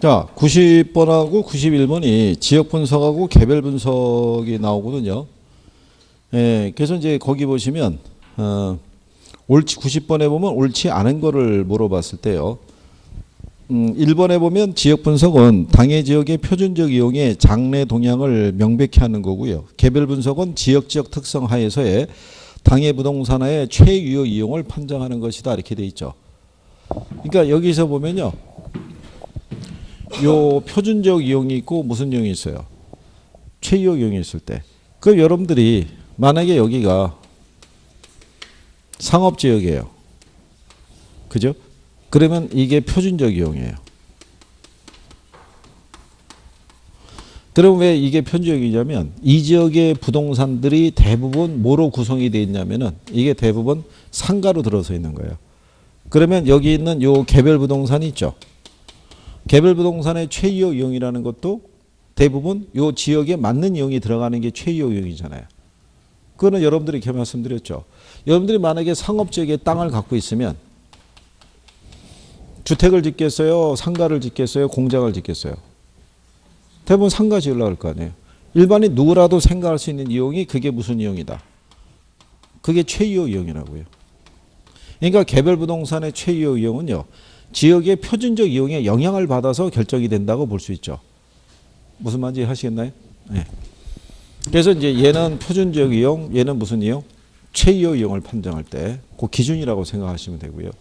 자, 90번하고 91번이 지역 분석하고 개별 분석이 나오거든요. 예, 그래서 이제 거기 보시면, 옳지, 90번에 보면 옳지 않은 거를 물어봤을 때요. 1번에 보면 지역 분석은 당해 지역의 표준적 이용의 장래 동향을 명백히 하는 거고요. 개별 분석은 지역 특성 하에서의 당해 부동산의 최유효 이용을 판정하는 것이다. 이렇게 돼 있죠. 그러니까 여기서 보면요. 요 표준적 이용이 있고 무슨 이용이 있어요? 최유효 이용이 있을 때. 그럼 여러분들이 만약에 여기가 상업지역이에요. 그죠? 그러면 이게 표준적 이용이에요. 그럼 왜 이게 표준적이냐면 이 지역의 부동산들이 대부분 뭐로 구성이 되어 있냐면은 이게 대부분 상가로 들어서 있는 거예요. 그러면 여기 있는 요 개별 부동산이 있죠. 개별 부동산의 최유효 이용이라는 것도 대부분 요 지역에 맞는 이용이 들어가는 게 최유효 이용이잖아요. 그거는 여러분들이 이렇게 말씀드렸죠. 여러분들이 만약에 상업지역에 땅을 갖고 있으면 주택을 짓겠어요? 상가를 짓겠어요? 공장을 짓겠어요? 대부분 상가 지으려고 할 거 아니에요. 일반인 누구라도 생각할 수 있는 이용이 그게 무슨 이용이다. 그게 최유효 이용이라고요. 그러니까 개별 부동산의 최유효 이용은요. 지역의 표준적 이용에 영향을 받아서 결정이 된다고 볼 수 있죠. 무슨 말인지 하시겠나요? 네. 그래서 이제 얘는 표준적 이용, 얘는 무슨 이용? 최유효 이용을 판정할 때 그 기준이라고 생각하시면 되고요.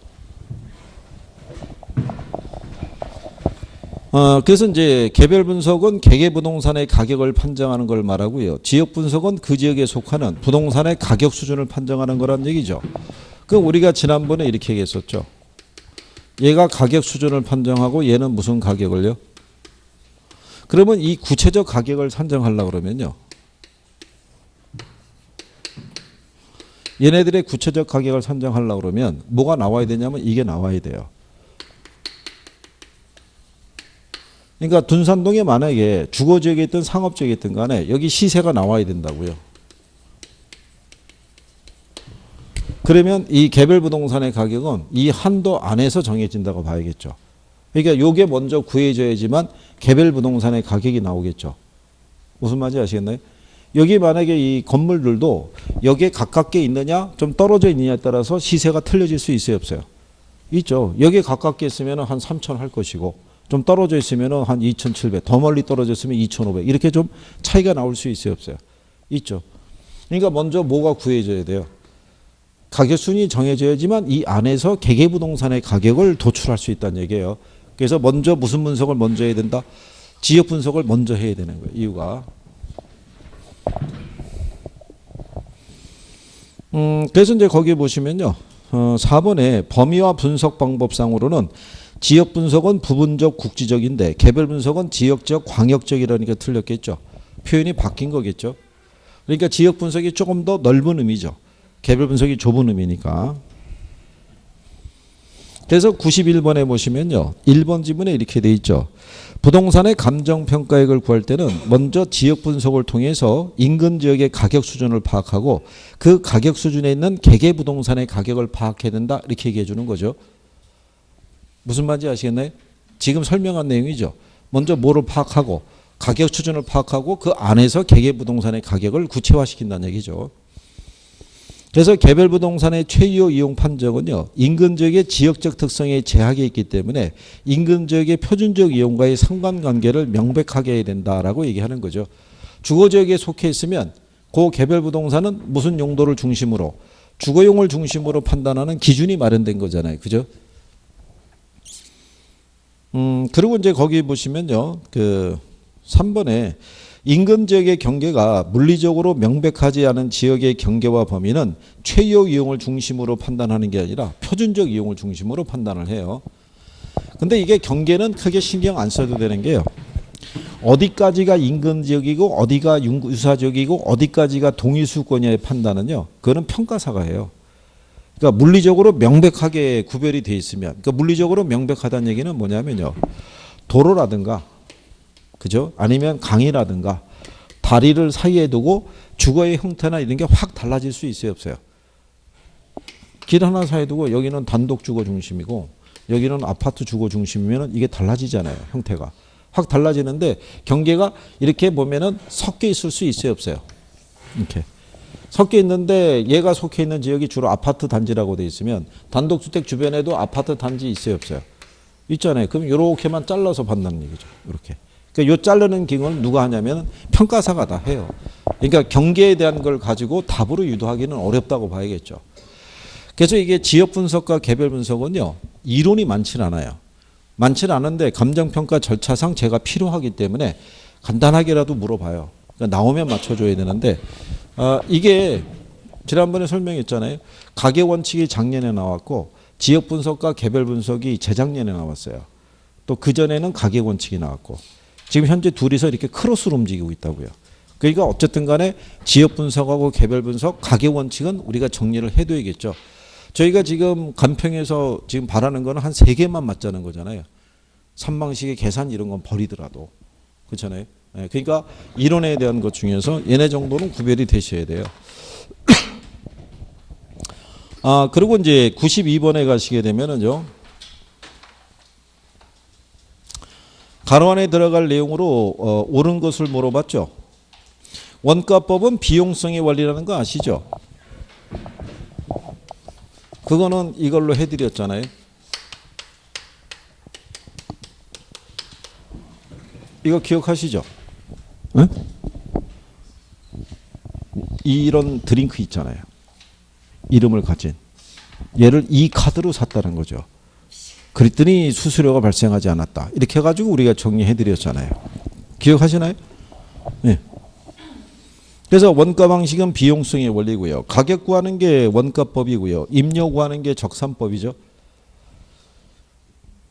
그래서 이제 개별 분석은 개개 부동산의 가격을 판정하는 걸 말하고요. 지역 분석은 그 지역에 속하는 부동산의 가격 수준을 판정하는 거란 얘기죠. 그럼 우리가 지난번에 이렇게 얘기했었죠. 얘가 가격 수준을 판정하고 얘는 무슨 가격을요? 그러면 이 구체적 가격을 산정하려고 그러면요. 얘네들의 구체적 가격을 산정하려고 그러면 뭐가 나와야 되냐면 이게 나와야 돼요. 그러니까 둔산동에 만약에 주거지역에 있든 상업지역에 있든 간에 여기 시세가 나와야 된다고요. 그러면 이 개별 부동산의 가격은 이 한도 안에서 정해진다고 봐야겠죠. 그러니까 요게 먼저 구해져야지만 개별 부동산의 가격이 나오겠죠. 무슨 말인지 아시겠나요? 여기 만약에 이 건물들도 여기에 가깝게 있느냐 좀 떨어져 있느냐에 따라서 시세가 틀려질 수 있어요 없어요? 있죠. 여기에 가깝게 있으면 한 3,000 할 것이고 좀 떨어져 있으면 한 2,700, 더 멀리 떨어져 있으면 2,500 이렇게 좀 차이가 나올 수 있어요 없어요? 있죠. 그러니까 먼저 뭐가 구해져야 돼요? 가격순이 정해져야지만 이 안에서 개개부동산의 가격을 도출할 수 있다는 얘기예요. 그래서 먼저 무슨 분석을 먼저 해야 된다? 지역 분석을 먼저 해야 되는 거예요. 이유가. 그래서 이제 거기 보시면요. 4번에 범위와 분석 방법상으로는 지역 분석은 부분적 국지적인데 개별 분석은 지역적 광역적이라니까 틀렸겠죠. 표현이 바뀐 거겠죠. 그러니까 지역 분석이 조금 더 넓은 의미죠. 개별 분석이 좁은 의미니까. 그래서 91번에 보시면요. 1번 지문에 이렇게 돼 있죠. 부동산의 감정평가액을 구할 때는 먼저 지역 분석을 통해서 인근 지역의 가격 수준을 파악하고 그 가격 수준에 있는 개개 부동산의 가격을 파악해야 된다. 이렇게 얘기해 주는 거죠. 무슨 말인지 아시겠나요? 지금 설명한 내용이죠. 먼저 뭐를 파악하고 가격 수준을 파악하고 그 안에서 개개 부동산의 가격을 구체화시킨다는 얘기죠. 그래서 개별 부동산의 최유효 이용 판정은요. 인근 지역의 지역적 특성에 제약이 있기 때문에 인근 지역의 표준적 이용과의 상관관계를 명백하게 해야 된다라고 얘기하는 거죠. 주거지역에 속해 있으면 그 개별 부동산은 무슨 용도를 중심으로 주거용을 중심으로 판단하는 기준이 마련된 거잖아요. 그죠? 그리고 이제 거기 보시면요. 그 3번에 인근 지역의 경계가 물리적으로 명백하지 않은 지역의 경계와 범위는 최유효 이용을 중심으로 판단하는 게 아니라 표준적 이용을 중심으로 판단을 해요. 근데 이게 경계는 크게 신경 안 써도 되는 게요. 어디까지가 인근 지역이고 어디가 유사 지역이고 어디까지가 동일수권이냐의 판단은요. 그거는 평가사가 해요. 그러니까 물리적으로 명백하게 구별이 돼 있으면 그러니까 물리적으로 명백하다는 얘기는 뭐냐면요. 도로라든가 그죠? 아니면 강이라든가 다리를 사이에 두고 주거의 형태나 이런 게 확 달라질 수 있어요 없어요? 길 하나 사이에 두고 여기는 단독 주거 중심이고 여기는 아파트 주거 중심이면 이게 달라지잖아요. 형태가. 확 달라지는데 경계가 이렇게 보면은 섞여 있을 수 있어요, 없어요? 이렇게. 섞여 있는데 얘가 속해 있는 지역이 주로 아파트 단지라고 돼 있으면 단독주택 주변에도 아파트 단지 있어요, 없어요? 있잖아요. 그럼 이렇게만 잘라서 받는 얘기죠. 이렇게. 그러니까 요 자르는 기능을 누가 하냐면 평가사가 다 해요. 그러니까 경계에 대한 걸 가지고 답으로 유도하기는 어렵다고 봐야겠죠. 그래서 이게 지역 분석과 개별 분석은요, 이론이 많지는 않아요. 많지는 않은데 감정평가 절차상 제가 필요하기 때문에 간단하게라도 물어봐요. 그러니까 나오면 맞춰줘야 되는데, 이게 지난번에 설명했잖아요. 가계 원칙이 작년에 나왔고 지역 분석과 개별 분석이 재작년에 나왔어요. 또 그전에는 가계 원칙이 나왔고 지금 현재 둘이서 이렇게 크로스로 움직이고 있다고요. 그러니까 어쨌든 간에 지역 분석하고 개별 분석, 가계 원칙은 우리가 정리를 해둬야겠죠. 저희가 지금 간평에서 지금 바라는 거는 한 3개만 맞자는 거잖아요. 삼방식의 계산 이런 건 버리더라도. 그렇잖아요. 네, 그러니까 이론에 대한 것 중에서 얘네 정도는 구별이 되셔야 돼요. 그리고 이제 92번에 가시게 되면은요. 가로 안에 들어갈 내용으로 옳은 것을 물어봤죠. 원가법은 비용성의 원리라는 거 아시죠? 그거는 이걸로 해드렸잖아요. 이거 기억하시죠? 네? 이런 드링크 있잖아요. 이름을 가진. 얘를 이 카드로 샀다는 거죠. 그랬더니 수수료가 발생하지 않았다. 이렇게 해가지고 우리가 정리해드렸잖아요. 기억하시나요? 네. 그래서 원가 방식은 비용성의 원리고요. 가격 구하는 게 원가법이고요. 임료 구하는 게 적산법이죠.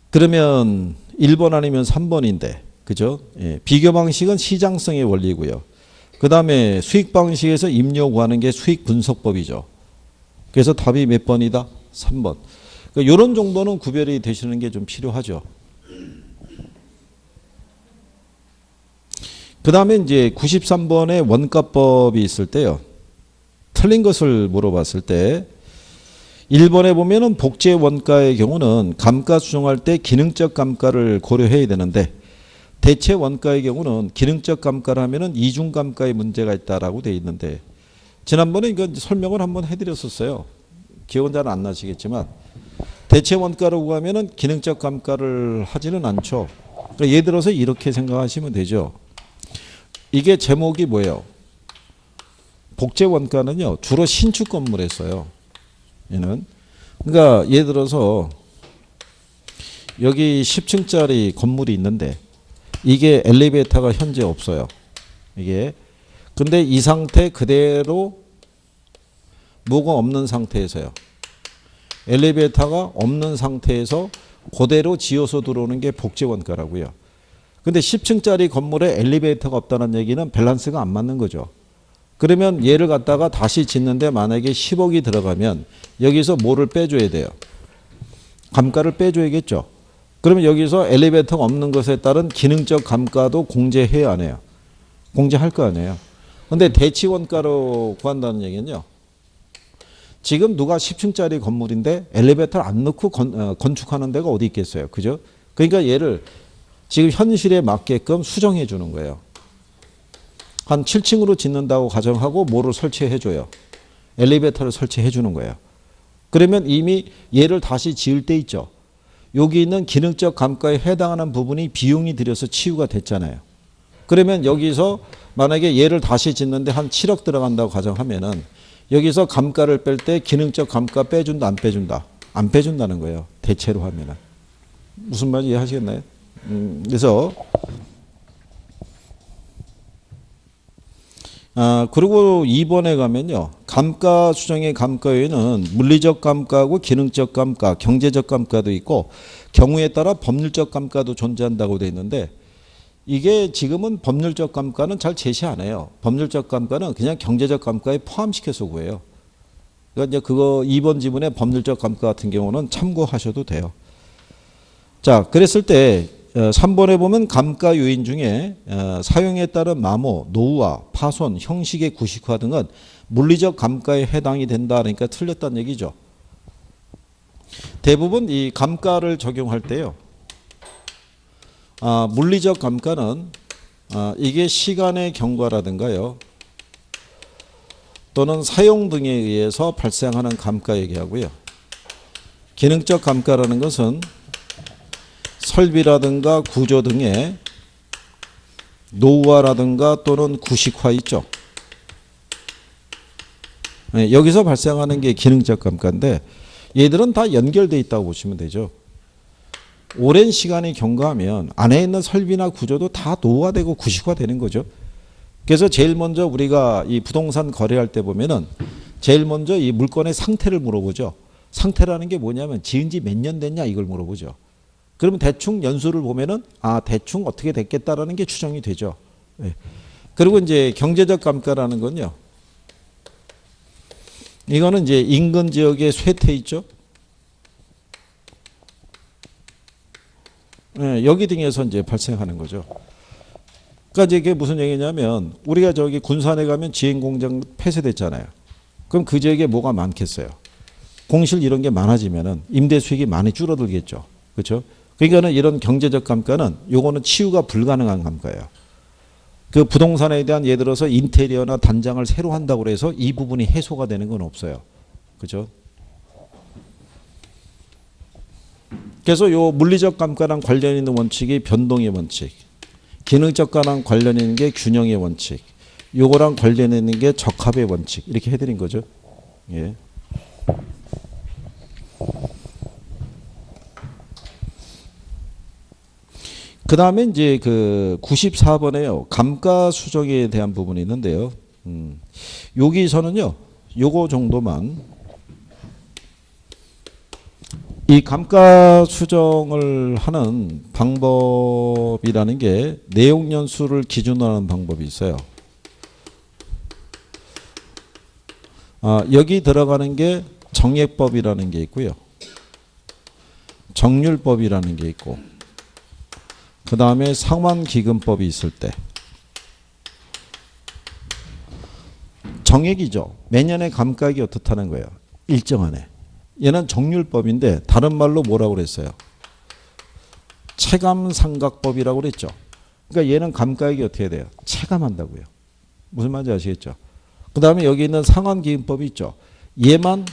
그러면 1번 아니면 3번인데, 그죠? 예. 비교 방식은 시장성의 원리고요. 그 다음에 수익 방식에서 임료 구하는 게 수익 분석법이죠. 그래서 답이 몇 번이다? 3번. 그러니까 이런 정도는 구별이 되시는 게 좀 필요하죠. 그 다음에 이제 93번에 원가법이 있을 때요. 틀린 것을 물어봤을 때 1번에 보면은 복제 원가의 경우는 감가 수정할 때 기능적 감가를 고려해야 되는데 대체 원가의 경우는 기능적 감가를 하면은 이중 감가의 문제가 있다라고 되어 있는데 지난번에 이거 설명을 한번 해드렸었어요. 기억은 잘 안 나시겠지만 대체 원가를 구하면은 기능적 감가를 하지는 않죠. 그러니까 예를 들어서 이렇게 생각하시면 되죠. 이게 제목이 뭐예요? 복제 원가는요 주로 신축 건물에 써요. 얘는 그러니까 예를 들어서 여기 10층짜리 건물이 있는데 이게 엘리베이터가 현재 없어요. 이게 근데 이 상태 그대로 뭐가 없는 상태에서요. 엘리베이터가 없는 상태에서 그대로 지어서 들어오는 게 복제 원가라고요. 근데 10층짜리 건물에 엘리베이터가 없다는 얘기는 밸런스가 안 맞는 거죠. 그러면 얘를 갖다가 다시 짓는데 만약에 10억이 들어가면 여기서 뭐를 빼줘야 돼요? 감가를 빼줘야겠죠. 그러면 여기서 엘리베이터가 없는 것에 따른 기능적 감가도 공제해야 안 해요? 공제할 거 아니에요. 근데 대치 원가로 구한다는 얘기는요. 지금 누가 10층짜리 건물인데 엘리베이터를 안 넣고 건축하는 데가 어디 있겠어요. 그죠? 그러니까 얘를 지금 현실에 맞게끔 수정해 주는 거예요. 한 7층으로 짓는다고 가정하고 뭐를 설치해 줘요. 엘리베이터를 설치해 주는 거예요. 그러면 이미 얘를 다시 지을 때 있죠. 여기 있는 기능적 감가에 해당하는 부분이 비용이 들여서 치유가 됐잖아요. 그러면 여기서 만약에 얘를 다시 짓는데 한 7억 들어간다고 가정하면은 여기서 감가를 뺄 때 기능적 감가 빼준다 안 빼준다? 안 빼준다는 거예요. 대체로 하면은. 무슨 말인지 이해하시겠나요? 그래서 그리고 2번에 가면요. 감가 수정의 감가 외에는 물리적 감가하고 기능적 감가, 경제적 감가도 있고 경우에 따라 법률적 감가도 존재한다고 되어 있는데 이게 지금은 법률적 감가는 잘 제시 안 해요. 법률적 감가는 그냥 경제적 감가에 포함시켜서 구해요. 그러니까 이제 그거 2번 지문의 법률적 감가 같은 경우는 참고하셔도 돼요. 자, 그랬을 때 3번에 보면 감가 요인 중에 사용에 따른 마모, 노후화, 파손, 형식의 구식화 등은 물리적 감가에 해당이 된다. 그러니까 틀렸다는 얘기죠. 대부분 이 감가를 적용할 때요. 물리적 감가는 이게 시간의 경과라든가요. 또는 사용 등에 의해서 발생하는 감가 얘기하고요. 기능적 감가라는 것은 설비라든가 구조 등의 노후화라든가 또는 구식화 있죠. 네, 여기서 발생하는 게 기능적 감가인데 얘들은 다 연결되어 있다고 보시면 되죠. 오랜 시간이 경과하면 안에 있는 설비나 구조도 다 노후화되고 구식화되는 거죠. 그래서 제일 먼저 우리가 이 부동산 거래할 때 보면은 제일 먼저 이 물건의 상태를 물어보죠. 상태라는 게 뭐냐면 지은 지 몇 년 됐냐 이걸 물어보죠. 그러면 대충 연수를 보면은 대충 어떻게 됐겠다라는 게 추정이 되죠. 네. 그리고 이제 경제적 감가라는 건요. 이거는 이제 인근 지역의 쇠퇴 있죠. 네, 여기 등에서 이제 발생하는 거죠. 그러니까 이게 무슨 얘기냐면 우리가 저기 군산에 가면 지행 공장 폐쇄됐잖아요. 그럼 그 지역에 뭐가 많겠어요? 공실 이런 게 많아지면은 임대 수익이 많이 줄어들겠죠. 그렇죠? 그러니까는 이런 경제적 감가는 요거는 치유가 불가능한 감가예요. 그 부동산에 대한 예를 들어서 인테리어나 단장을 새로 한다고 해서 이 부분이 해소가 되는 건 없어요. 그렇죠? 그래서 요 물리적 감가랑 관련 있는 원칙이 변동의 원칙, 기능적 감가랑 관련 있는 게 균형의 원칙, 요거랑 관련 있는 게 적합의 원칙 이렇게 해드린 거죠. 예. 그 다음에 이제 그 94번에요. 감가 수정에 대한 부분이 있는데요. 여기서는요, 요거 정도만. 이 감가 수정을 하는 방법이라는 게 내용 연수를 기준으로 하는 방법이 있어요. 여기 들어가는 게 정액법이라는 게 있고요. 정률법이라는 게 있고, 그 다음에 상환기금법이 있을 때 정액이죠. 매년의 감가액이 어떻다는 거예요. 일정하네. 얘는 정률법인데 다른 말로 뭐라고 그랬어요. 체감상각법이라고 그랬죠. 그러니까 얘는 감가액이 어떻게 돼요. 체감한다고요. 무슨 말인지 아시겠죠. 그 다음에 여기 있는 상환기금법이 있죠. 얘만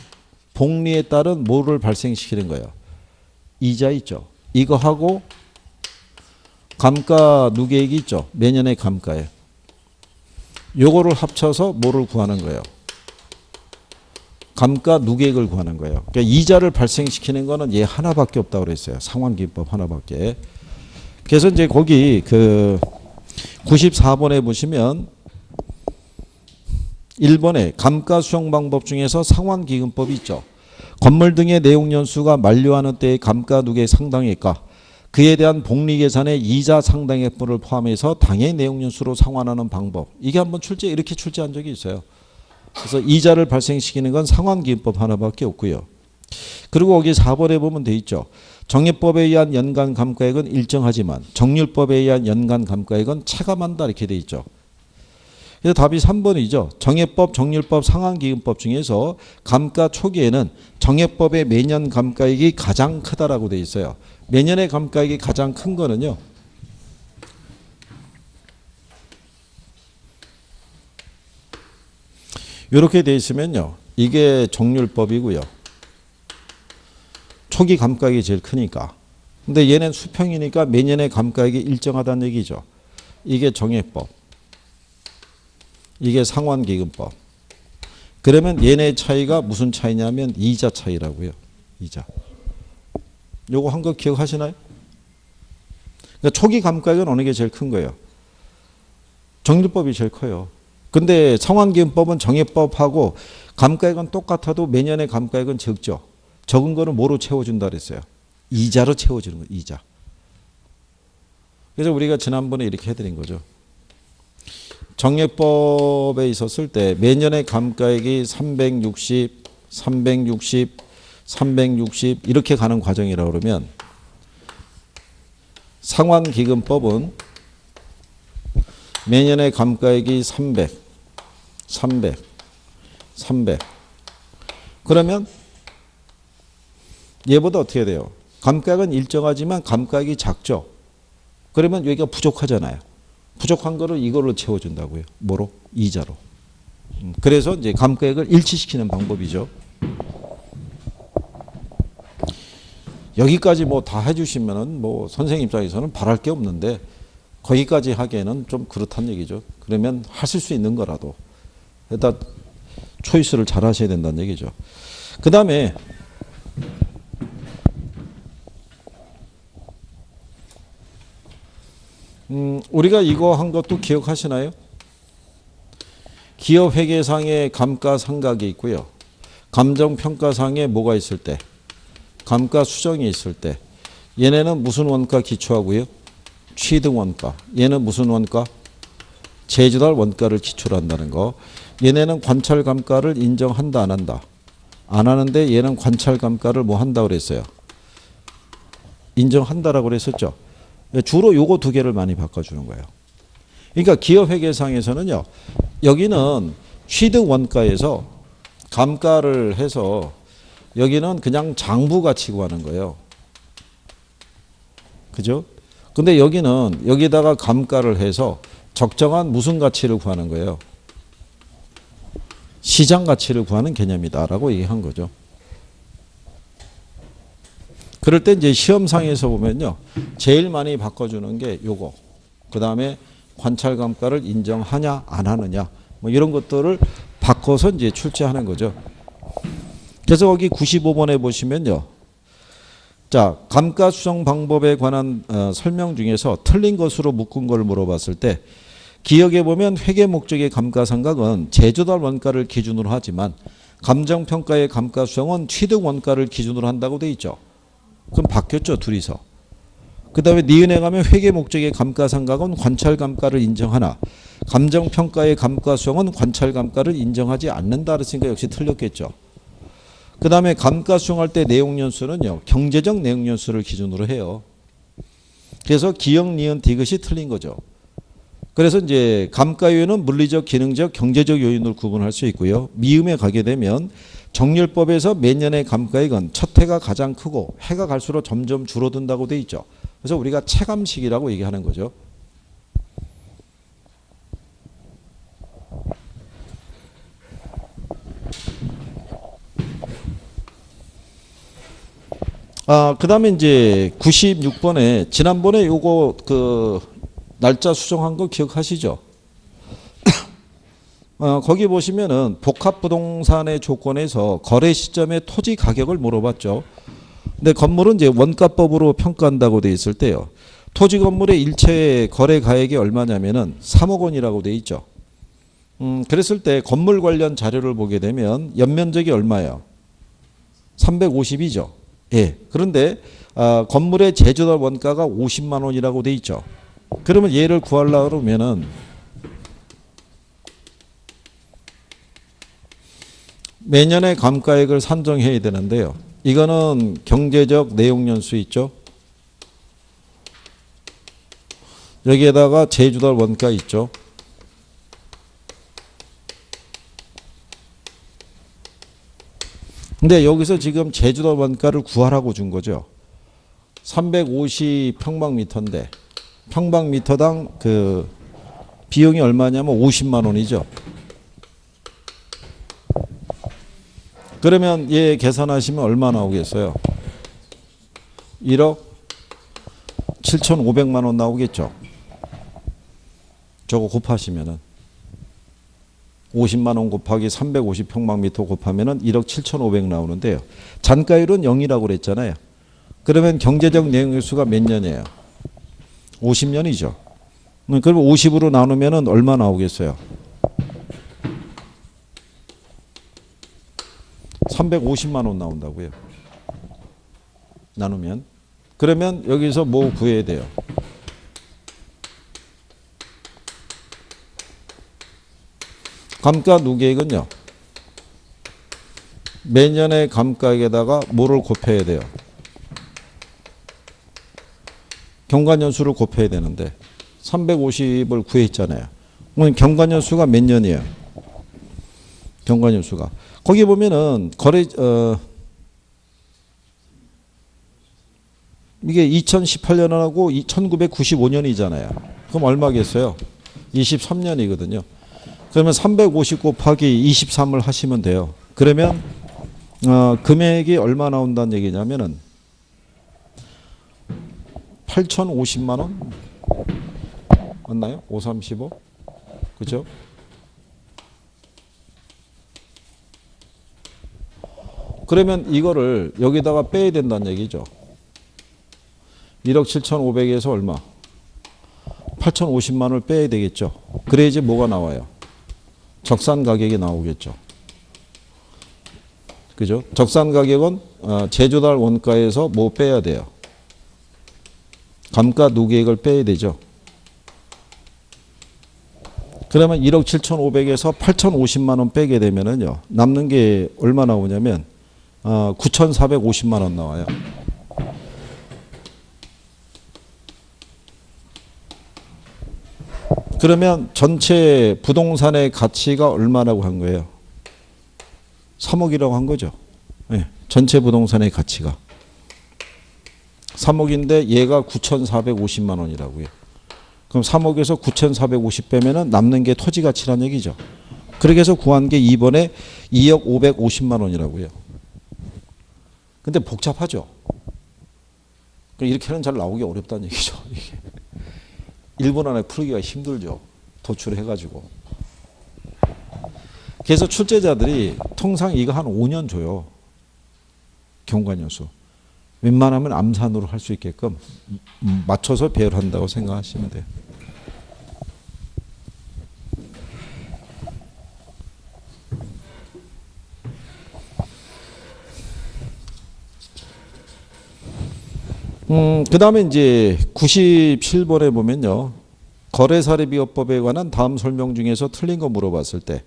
복리에 따른 뭐를 발생시키는 거예요. 이자 있죠. 이거하고 감가 누계액이 있죠. 매년의 감가에. 요거를 합쳐서 뭐를 구하는 거예요. 감가 누계액을 구하는 거예요. 그러니까 이자를 발생시키는 거는 얘 하나밖에 없다고 그랬어요. 상환기금법 하나밖에. 그래서 이제 거기 그 94번에 보시면 1번에 감가 수정 방법 중에서 상환기금법이 있죠. 건물 등의 내용 연수가 만료하는 때의 감가 누계액 상당액과 그에 대한 복리 계산의 이자 상당액분을 포함해서 당해 내용 연수로 상환하는 방법. 이게 한번 이렇게 출제한 적이 있어요. 그래서 이자를 발생시키는 건 상환기금법 하나밖에 없고요. 그리고 거기 4번에 보면 돼 있죠. 정액법에 의한 연간 감가액은 일정하지만 정률법에 의한 연간 감가액은 체감한다 이렇게 돼 있죠. 그래서 답이 3번이죠. 정액법, 정률법, 상환기금법 중에서 감가 초기에는 정액법의 매년 감가액이 가장 크다라고 돼 있어요. 매년의 감가액이 가장 큰 거는요. 이렇게 돼 있으면요. 이게 정률법이고요. 초기 감가액이 제일 크니까. 근데 얘는 수평이니까 매년의 감가액이 일정하다는 얘기죠. 이게 정액법. 이게 상환기금법. 그러면 얘네 차이가 무슨 차이냐면 이자 차이라고요. 이자. 요거 한 거 기억하시나요? 그러니까 초기 감가액은 어느 게 제일 큰 거예요? 정률법이 제일 커요. 근데 상환기금법은 정액법하고 감가액은 똑같아도 매년의 감가액은 적죠. 적은 거는 뭐로 채워준다 그랬어요? 이자로 채워주는 거예요. 이자. 그래서 우리가 지난번에 이렇게 해드린 거죠. 정액법에 있었을 때 매년의 감가액이 360, 360, 360 이렇게 가는 과정이라고 그러면 상환기금법은 매년의 감가액이 300, 300, 300 그러면 얘보다 어떻게 돼요? 감가액은 일정하지만 감가액이 작죠. 그러면 여기가 부족하잖아요. 부족한 거를 이걸로 채워준다고요. 뭐로? 이자로. 그래서 이제 감가액을 일치시키는 방법이죠. 여기까지 뭐 다 해주시면은 뭐 선생님 입장에서는 바랄 게 없는데 거기까지 하기에는 좀 그렇다는 얘기죠. 그러면 하실 수 있는 거라도 일단 초이스를 잘 하셔야 된다는 얘기죠. 그 다음에 우리가 이거 한 것도 기억하시나요? 기업회계상의 감가상각이 있고요. 감정평가상에 뭐가 있을 때? 감가수정이 있을 때. 얘네는 무슨 원가 기초하고요? 취등원가. 얘는 무슨 원가? 제주달 원가를 기초로 한다는 거. 얘네는 관찰감가를 인정한다 안 한다? 안 하는데 얘는 관찰감가를 뭐 한다고 그랬어요? 인정한다라고 그랬었죠. 주로 요거 두 개를 많이 바꿔주는 거예요. 그러니까 기업회계상에서는요. 여기는 취득원가에서 감가를 해서 여기는 그냥 장부가치 구하는 거예요. 그죠? 근데 여기는 여기다가 감가를 해서 적정한 무슨 가치를 구하는 거예요? 시장 가치를 구하는 개념이다라고 얘기한 거죠. 그럴 때 이제 시험상에서 보면요. 제일 많이 바꿔주는 게 요거. 그 다음에 관찰감가를 인정하냐 안 하느냐 뭐 이런 것들을 바꿔서 이제 출제하는 거죠. 그래서 거기 95번에 보시면요. 자, 감가 수정 방법에 관한 설명 중에서 틀린 것으로 묶은 걸 물어봤을 때 기억에 보면 회계 목적의 감가상각은 제조달 원가를 기준으로 하지만 감정평가의 감가수정은 취득 원가를 기준으로 한다고 돼 있죠. 그럼 바뀌었죠, 둘이서. 그 다음에 니은에 가면 회계 목적의 감가상각은 관찰감가를 인정하나 감정평가의 감가수정은 관찰감가를 인정하지 않는다 그랬으니까 역시 틀렸겠죠. 그 다음에 감가수정할 때 내용연수는요. 경제적 내용연수를 기준으로 해요. 그래서 기역, 니은, 디귿이 틀린 거죠. 그래서 이제 감가 요인은 물리적, 기능적, 경제적 요인으로 구분할 수 있고요. 미음에 가게 되면 정률법에서 매년의 감가액은 첫 해가 가장 크고 해가 갈수록 점점 줄어든다고 돼 있죠. 그래서 우리가 체감식이라고 얘기하는 거죠. 그 다음에 이제 96번에 지난번에 요거 그 날짜 수정한 거 기억하시죠? 거기 보시면은 복합부동산의 조건에서 거래 시점의 토지 가격을 물어봤죠. 근데 건물은 이제 원가법으로 평가한다고 돼 있을 때요. 토지 건물의 일체 거래 가액이 얼마냐면은 3억 원이라고 돼 있죠. 그랬을 때 건물 관련 자료를 보게 되면 연면적이 얼마예요? 350이죠. 예. 그런데 건물의 제조달 원가가 50만 원이라고 돼 있죠. 그러면 얘를 구하려고 그러면은 매년의 감가액을 산정해야 되는데요. 이거는 경제적 내용연수 있죠. 여기에다가 제주달 원가 있죠. 근데 여기서 지금 제주달 원가를 구하라고 준 거죠. 350 평방미터인데 평방미터당 그 비용이 얼마냐면 50만 원이죠. 그러면 얘 계산하시면 얼마 나오겠어요? 1억 7,500만 원 나오겠죠. 저거 곱하시면은 50만 원 곱하기 350 평방미터 곱하면은 1억 7,500 나오는데요. 잔가율은 0이라고 그랬잖아요. 그러면 경제적 내용일수가 몇 년이에요? 50년이죠. 그러면 50으로 나누면은 얼마 나오겠어요? 350만 원 나온다고요. 나누면. 그러면 여기서 뭐 구해야 돼요? 감가 누계액은요. 매년의 감가액에다가 뭐를 곱해야 돼요? 경관연수를 곱해야 되는데 350을 구했잖아요. 그럼 경관연수가 몇 년이에요? 경관연수가. 거기 보면은 이게 2018년하고 1995년이잖아요. 그럼 얼마겠어요? 23년이거든요. 그러면 350 곱하기 23을 하시면 돼요. 그러면 금액이 얼마 나온다는 얘기냐면은 8,050만 원 맞나요? 535 그죠? 그러면 이거를 여기다가 빼야 된다는 얘기죠. 1억 7,500에서 얼마? 8,050만 원을 빼야 되겠죠. 그래야지 뭐가 나와요? 적산 가격이 나오겠죠. 그죠? 적산 가격은 제조달 원가에서 뭐 빼야 돼요? 감가 누계액을 빼야 되죠. 그러면 1억 7,500에서 8,050만 원 빼게 되면은요. 남는 게 얼마 나오냐면 9,450만 원 나와요. 그러면 전체 부동산의 가치가 얼마라고 한 거예요? 3억이라고 한 거죠. 네, 전체 부동산의 가치가 3억인데 얘가 9,450만 원이라고요. 그럼 3억에서 9,450 빼면은 남는 게 토지 가치란 얘기죠. 그렇게 해서 구한 게 2번에 2억 550만 원이라고요. 근데 복잡하죠. 이렇게는 잘 나오기 어렵다는 얘기죠. 이게 1분 안에 풀기가 힘들죠. 도출해가지고. 그래서 출제자들이 통상 이거 한 5년 줘요. 경관연수. 웬만하면 암산으로 할 수 있게끔 맞춰서 배열한다고 생각하시면 돼요. 그 다음에 이제 97번에 보면요. 거래사례비교법에 관한 다음 설명 중에서 틀린 거 물어봤을 때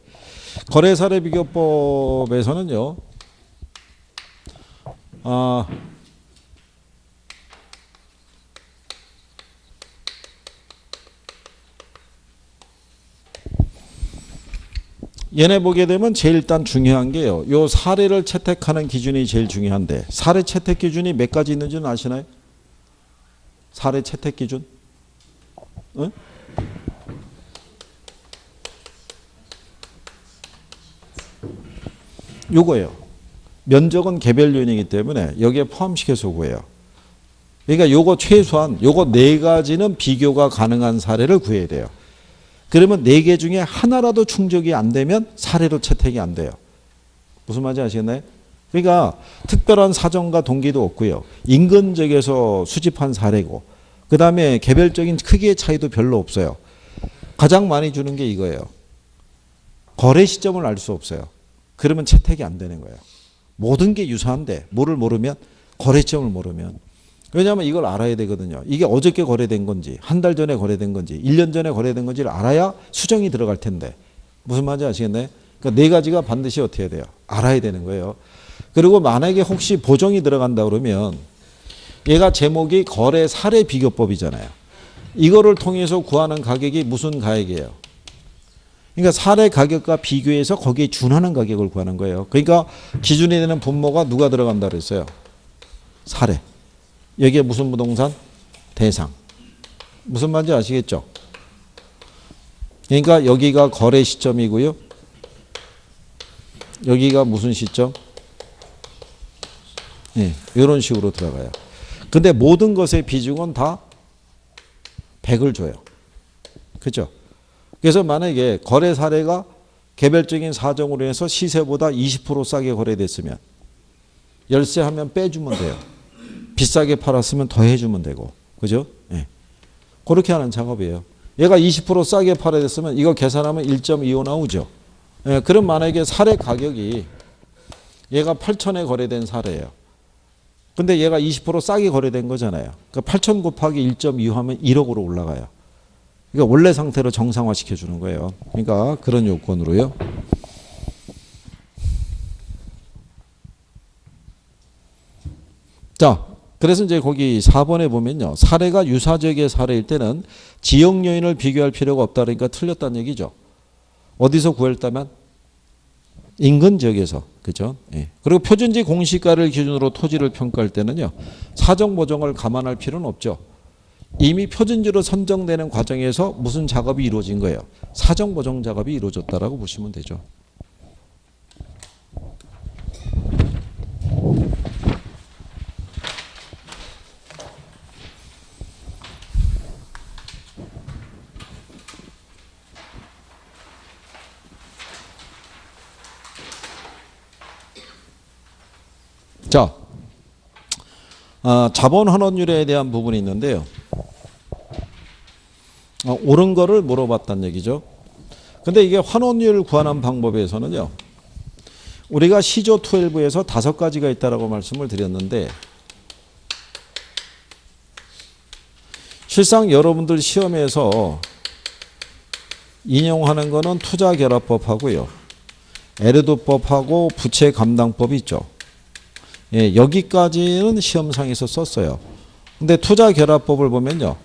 거래사례비교법에서는요. 얘네 보게 되면 제일 일단 중요한 게요. 요 사례를 채택하는 기준이 제일 중요한데 사례 채택 기준이 몇 가지 있는지는 아시나요? 사례 채택 기준? 응? 요거예요. 면적은 개별 요인이기 때문에 여기에 포함시켜서 구해요. 그러니까 요거 최소한 요거 4가지는 비교가 가능한 사례를 구해야 돼요. 그러면 4개 중에 하나라도 충족이 안 되면 사례로 채택이 안 돼요. 무슨 말인지 아시겠나요? 그러니까 특별한 사정과 동기도 없고요. 인근적에서 수집한 사례고 그 다음에 개별적인 크기의 차이도 별로 없어요. 가장 많이 주는 게 이거예요. 거래 시점을 알 수 없어요. 그러면 채택이 안 되는 거예요. 모든 게 유사한데 뭐를 모르면 거래 시점을 모르면 왜냐하면 이걸 알아야 되거든요. 이게 어저께 거래된 건지 한 달 전에 거래된 건지 1년 전에 거래된 건지를 알아야 수정이 들어갈 텐데 무슨 말인지 아시겠나요? 그러니까 4가지가 반드시 어떻게 해야 돼요? 알아야 되는 거예요. 그리고 만약에 혹시 보정이 들어간다 그러면 얘가 제목이 거래 사례 비교법이잖아요. 이거를 통해서 구하는 가격이 무슨 가격이에요? 그러니까 사례 가격과 비교해서 거기에 준하는 가격을 구하는 거예요. 그러니까 기준이 되는 분모가 누가 들어간다 그랬어요? 사례. 여기에 무슨 부동산? 대상. 무슨 말인지 아시겠죠? 그러니까 여기가 거래 시점이고요. 여기가 무슨 시점? 네, 이런 식으로 들어가요. 근데 모든 것의 비중은 다 100을 줘요. 그렇죠? 그래서 만약에 거래 사례가 개별적인 사정으로 해서 시세보다 20% 싸게 거래됐으면 열세하면 빼주면 돼요. 비싸게 팔았으면 더해주면 되고. 그죠? 네. 그렇게 하는 작업이에요. 얘가 20% 싸게 팔아됐으면 이거 계산하면 1.25 나오죠. 네. 그럼 만약에 사례 가격이 얘가 8,000에 거래된 사례예요. 근데 얘가 20% 싸게 거래된 거잖아요. 그러니까 8,000 곱하기 1.25 하면 1억으로 올라가요. 그러니까 원래 상태로 정상화 시켜주는 거예요. 그러니까 그런 요건으로요. 자, 그래서 이제 거기 4번에 보면요. 사례가 유사지역의 사례일 때는 지역 요인을 비교할 필요가 없다 그러니까 틀렸다는 얘기죠. 어디서 구했다면? 인근 지역에서. 그죠? 그죠? 예. 그리고 표준지 공시가를 기준으로 토지를 평가할 때는요. 사정 보정을 감안할 필요는 없죠. 이미 표준지로 선정되는 과정에서 무슨 작업이 이루어진 거예요? 사정 보정 작업이 이루어졌다라고 보시면 되죠. 자, 자본 환원율에 대한 부분이 있는데요. 옳은 거를 물어봤다는 얘기죠. 근데 이게 환원율 구하는 방법에서는요. 우리가 시조 12에서 5가지가 있다라고 말씀을 드렸는데 실상 여러분들 시험에서 인용하는 거는 투자결합법하고요. 에르도법하고 부채감당법이 있죠. 예, 여기까지는 시험상에서 썼어요. 근데 투자결합법을 보면요.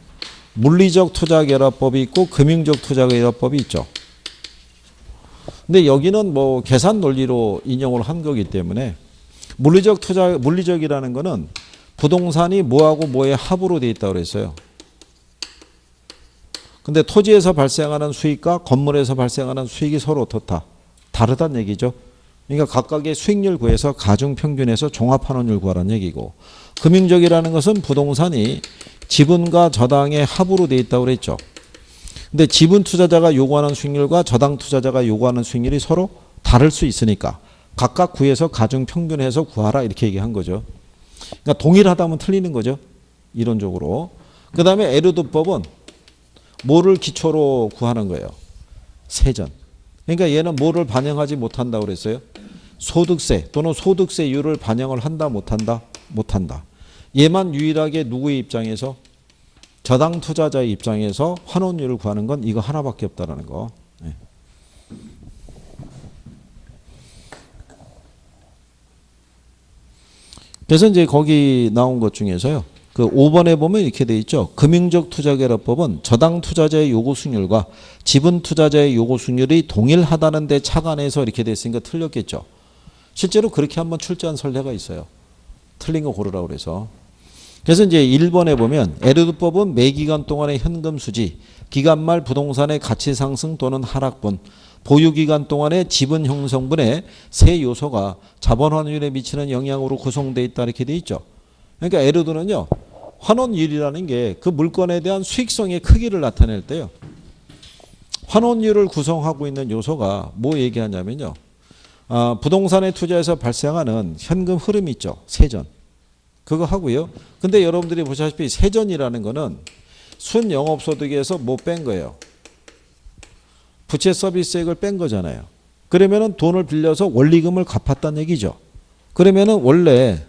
물리적 투자결합법이 있고 금융적 투자결합법이 있죠. 근데 여기는 뭐 계산 논리로 인용을 한 거기 때문에 물리적이라는 거는 부동산이 뭐하고 뭐의 합으로 되어 있다고 그랬어요. 근데 토지에서 발생하는 수익과 건물에서 발생하는 수익이 서로 어떻다? 다르다는 얘기죠. 그러니까 각각의 수익률 구해서 가중평균해서 종합환원율 구하라는 얘기고, 금융적이라는 것은 부동산이 지분과 저당의 합으로 되어 있다고 그랬죠. 근데 지분 투자자가 요구하는 수익률과 저당 투자자가 요구하는 수익률이 서로 다를 수 있으니까 각각 구해서 가중평균해서 구하라 이렇게 얘기한 거죠. 그러니까 동일하다면 틀리는 거죠. 이론적으로. 그 다음에 에르도법은 뭐를 기초로 구하는 거예요? 세전. 그러니까 얘는 뭐를 반영하지 못한다고 그랬어요? 소득세 또는 소득세율을 반영을 한다 못한다? 못한다. 얘만 유일하게 누구의 입장에서? 저당 투자자의 입장에서 환원율을 구하는 건 이거 하나밖에 없다라는 거. 네. 그래서 이제 거기 나온 것 중에서요. 그 5번에 보면 이렇게 돼 있죠. 금융적 투자결합법은 저당 투자자의 요구 수익률과 지분 투자자의 요구 수익률이 동일하다는 데 착안해서 이렇게 돼 있으니까 틀렸겠죠. 실제로 그렇게 한번 출제한 선례가 있어요. 틀린 거 고르라고 그래서. 그래서 이제 1번에 보면 에르도법은 매기간 동안의 현금 수지, 기간 말 부동산의 가치 상승 또는 하락분, 보유기간 동안의 지분 형성분의 세 요소가 자본 환원율에 미치는 영향으로 구성되어 있다 이렇게 돼 있죠. 그러니까 에르도는요. 환원율이라는 게 그 물건에 대한 수익성의 크기를 나타낼 때요. 환원율을 구성하고 있는 요소가 뭐 얘기하냐면요. 부동산에 투자해서 발생하는 현금 흐름이 있죠. 세전. 그거 하고요. 근데 여러분들이 보시다시피 세전이라는 거는 순영업소득에서 뭐 뺀 거예요? 부채 서비스액을 뺀 거잖아요. 그러면은 돈을 빌려서 원리금을 갚았다는 얘기죠. 그러면은 원래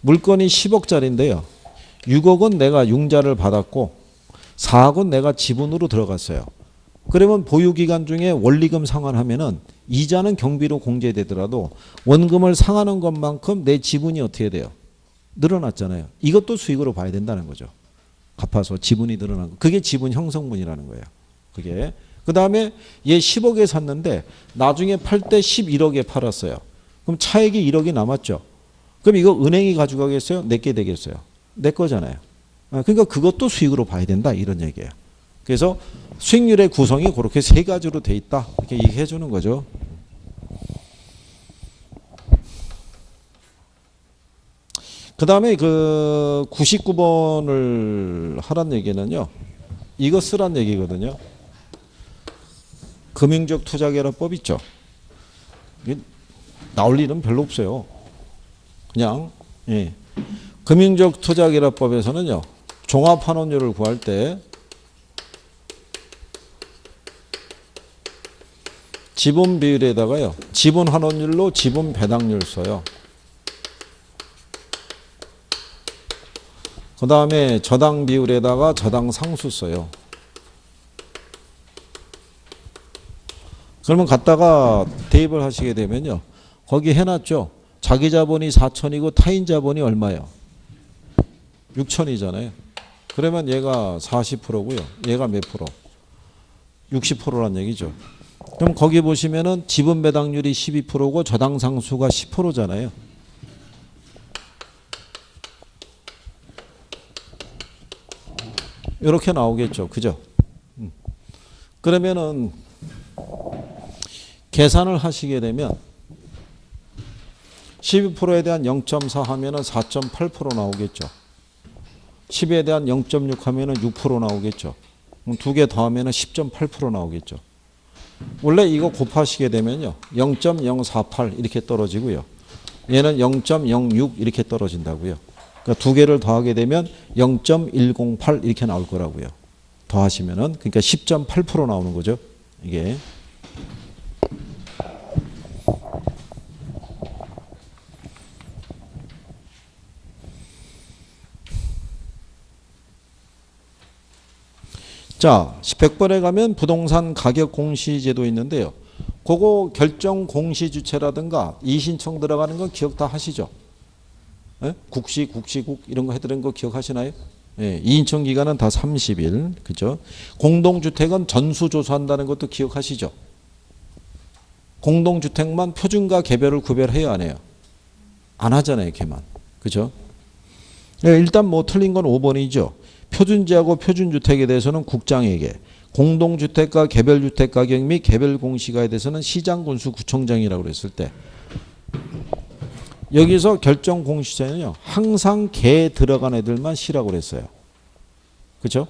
물건이 10억짜리인데요. 6억은 내가 융자를 받았고 4억은 내가 지분으로 들어갔어요. 그러면 보유기간 중에 원리금 상환하면은 이자는 경비로 공제되더라도 원금을 상하는 것만큼 내 지분이 어떻게 돼요? 늘어났잖아요. 이것도 수익으로 봐야 된다는 거죠. 갚아서 지분이 늘어난 거. 그게 지분 형성분이라는 거예요. 그게. 그 다음에 얘 10억에 샀는데 나중에 팔 때 11억에 팔았어요. 그럼 차액이 1억이 남았죠. 그럼 이거 은행이 가져가겠어요? 내게 되겠어요? 내 거잖아요. 그러니까 그것도 수익으로 봐야 된다 이런 얘기예요. 그래서 수익률의 구성이 그렇게 세 가지로 돼 있다 이렇게 얘기해 주는 거죠. 그 다음에 그 99번을 하란 얘기는요. 이거 쓰란 얘기거든요. 금융적 투자결합법 있죠. 나올 일은 별로 없어요. 그냥 예. 금융적 투자결합법에서는요. 종합환원율을 구할 때 지분 비율에다가요. 지분 환원율로 지분 배당률 써요. 그 다음에 저당 비율에다가 저당 상수 써요. 그러면 갖다가 대입을 하시게 되면요. 거기 해놨죠. 자기 자본이 4천이고 타인 자본이 얼마예요? 6천이잖아요. 그러면 얘가 40%고요. 얘가 몇 프로? 60%란 얘기죠. 그럼 거기 보시면은 지분 배당률이 12%고 저당 상수가 10%잖아요. 이렇게 나오겠죠. 그죠? 그러면은 계산을 하시게 되면 12%에 대한 0.4 하면은 4.8% 나오겠죠. 10에 대한 0.6 하면은 6% 나오겠죠. 두 개 더하면은 10.8% 나오겠죠. 원래 이거 곱하시게 되면요. 0.048 이렇게 떨어지고요. 얘는 0.06 이렇게 떨어진다고요. 그러니까 두 개를 더하게 되면 0.108 이렇게 나올 거라고요. 더하시면은 그러니까 10.8% 나오는 거죠. 이게. 자, 100번에 가면 부동산 가격 공시제도 있는데요. 그거 결정 공시주체라든가 이신청 들어가는 건 기억 다 하시죠? 예? 국시, 국시국 이런 거 해드린 거 기억하시나요? 예, 이인청 기간은 다 30일. 그죠? 공동주택은 전수조사한다는 것도 기억하시죠? 공동주택만 표준과 개별을 구별해야 안 해요? 안 하잖아요, 걔만. 그죠? 예, 일단 뭐 틀린 건 5번이죠. 표준지하고 표준주택에 대해서는 국장에게, 공동주택과 개별주택 가격 및 개별 공시가에 대해서는 시장군수 구청장이라고 그랬을 때 여기서 결정 공시자는요. 항상 개 들어간 애들만 시라고 그랬어요. 그렇죠?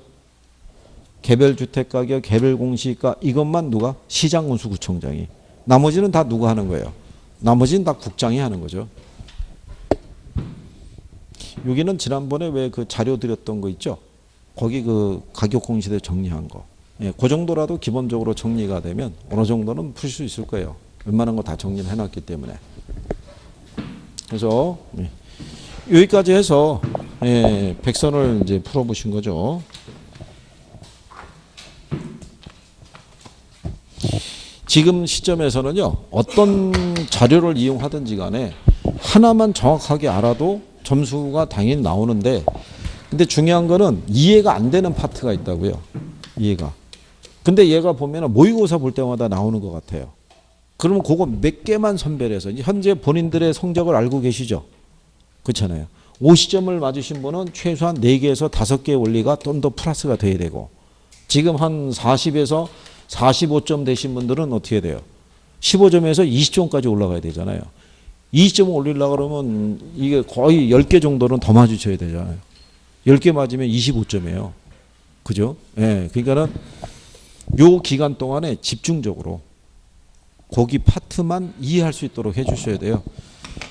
개별주택 가격, 개별 공시가 이것만 누가? 시장군수 구청장이. 나머지는 다 누가 하는 거예요? 나머지는 다 국장이 하는 거죠. 여기는 지난번에 왜 그 자료 드렸던 거 있죠? 거기 그 가격 공시대 정리한 거. 예, 그 정도라도 기본적으로 정리가 되면 어느 정도는 풀 수 있을 거예요. 웬만한 거 다 정리를 해놨기 때문에. 그래서 여기까지 해서 백선을 이제 풀어보신 거죠. 지금 시점에서는요. 어떤 자료를 이용하든지 간에 하나만 정확하게 알아도 점수가 당연히 나오는데 근데 중요한 거는 이해가 안 되는 파트가 있다고요. 이해가. 근데 얘가 보면 모의고사 볼 때마다 나오는 것 같아요. 그러면 그거 몇 개만 선별해서 현재 본인들의 성적을 알고 계시죠? 그렇잖아요. 50점을 맞으신 분은 최소한 4개에서 5개의 원리가 좀 더 플러스가 돼야 되고 지금 한 40에서 45점 되신 분들은 어떻게 돼요? 15점에서 20점까지 올라가야 되잖아요. 20점 올리려고 그러면 이게 거의 10개 정도는 더 맞으셔야 되잖아요. 10개 맞으면 25점이에요. 그죠? 예. 그러니까는 요 기간 동안에 집중적으로 거기 파트만 이해할 수 있도록 해 주셔야 돼요.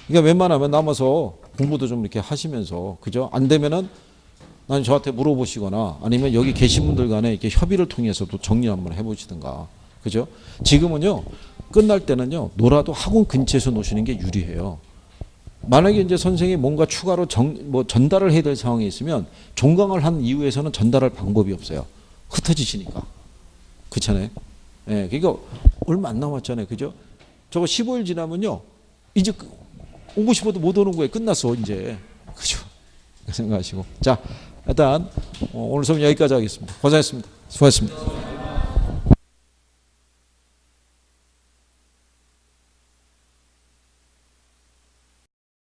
그러니까 웬만하면 남아서 공부도 좀 이렇게 하시면서, 그죠? 안 되면은 난 저한테 물어보시거나 아니면 여기 계신 분들 간에 이렇게 협의를 통해서도 정리 한번 해 보시든가. 그죠? 지금은요, 끝날 때는요, 놀아도 학원 근처에서 노시는 게 유리해요. 만약에 이제 선생님이 뭔가 추가로 전달을 해야 될 상황이 있으면 종강을 한 이후에서는 전달할 방법이 없어요. 흩어지시니까. 그렇잖아요. 예, 그러니까 얼마 안 남았잖아요. 그죠? 저거 15일 지나면요. 이제 오고 싶어도 못 오는 거예요. 끝났어, 이제. 그죠? 생각하시고. 자, 일단 오늘 수업 여기까지 하겠습니다. 고생했습니다. 수고하셨습니다.